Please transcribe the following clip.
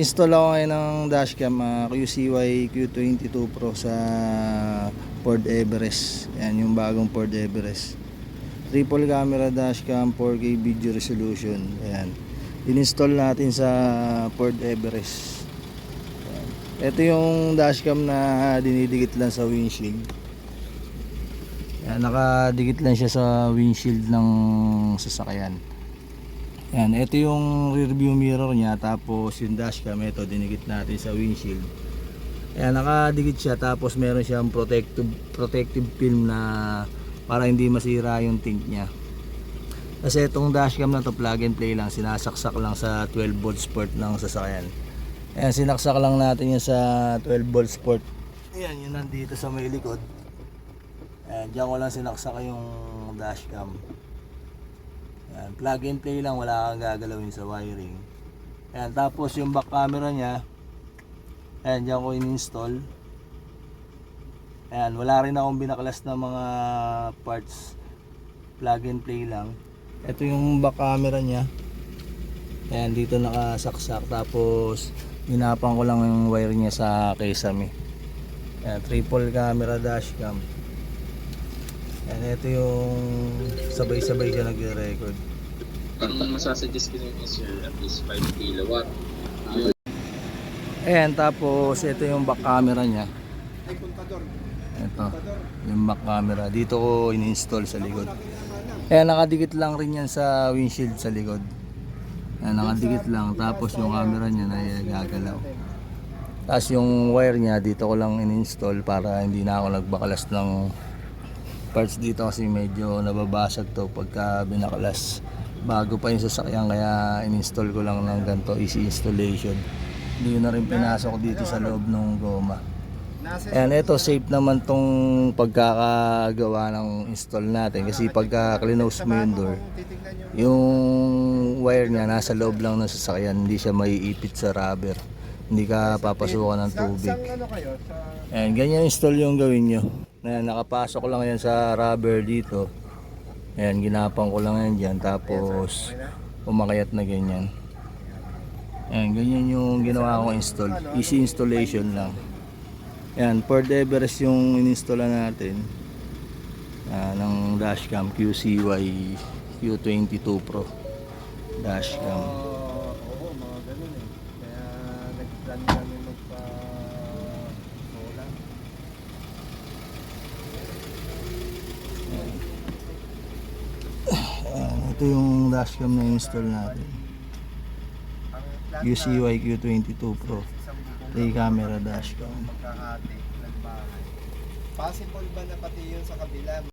Install ako ngayon ng dashcam, QCY Q22 Pro sa Ford Everest. Yan yung bagong Ford Everest. Triple camera dashcam, 4K video resolution. Ayan. In-install natin sa Ford Everest. Ayan. Ito yung dashcam na dinidikit lang sa windshield. Ayan, nakadikit lang siya sa windshield ng sasakyan. Yan, ito yung rear view mirror niya, tapos yung dashcam ito dinikit natin sa windshield. Ayan, nakadikit siya, tapos meron siyang protective film na para hindi masira yung tint niya. Kasi itong dashcam na to plug and play lang, sinasaksak lang sa 12 volts port ng sasakyan. Ayan, sinaksak lang natin yan sa 12 volts port. Ayan, yun nandito sa may likod. Ayan, dyan ko lang sinaksak yung dashcam. Ayan, plug and play lang, wala kang gagalawin sa wiring. Ayan, tapos yung back camera nya, ayan, dyan ko in-install. Ayan, wala rin akong binaklas na mga parts, plug and play lang. Ito yung back camera nya. Ayan, dito nakasaksak, tapos ginapang ko lang yung wire nya sa Kesame. Ayan, triple camera dashcam. Ayan, ito yung sabay-sabay siya nagre-record. Ang masasuggest ko nyo is at least 5 kilowatt. Ayan, tapos ito yung back camera nya. Ito, yung back camera. Dito ko in-install sa likod. Ayan, nakadikit lang rin yan sa windshield sa likod. Ayan, nakadikit lang. Tapos yung camera nya na gagalaw. Tapos yung wire nya, dito ko lang in-install para hindi na ako nagbakalas ng parts dito, kasi medyo nababasag to pagka binakalas. Bago pa yung sasakyan, kaya in-install ko lang ng ganito, easy installation. Hindi ko na rin pinasok dito sa loob ng goma. Ayan, ito safe naman tong pagkakagawa ng install natin, kasi pagka close mo yung door, yung wire niya nasa loob lang ng sasakyan, hindi siya maiipit sa rubber, hindi ka papasukan ng tubig. Ayan, ganyan install yung gawin nyo. Ayan, nakapasok lang yan sa rubber dito. Ayan, ginapang ko lang yan dyan, tapos umakyat na ganyan. Ayan, ganyan yung ginawa kong install, easy installation lang. Ayan, Ford Everest yung in-install natin ng dashcam QCY Q22 Pro dashcam. Oo, mga ganun eh. Kaya nag-plan kami magpa-solar. Ayan, ito yung dashcam na install natin. QCY Q22 Pro 3 camera dashcam. Magkakate ng bahay. Possible ba na pati yun sa kabila?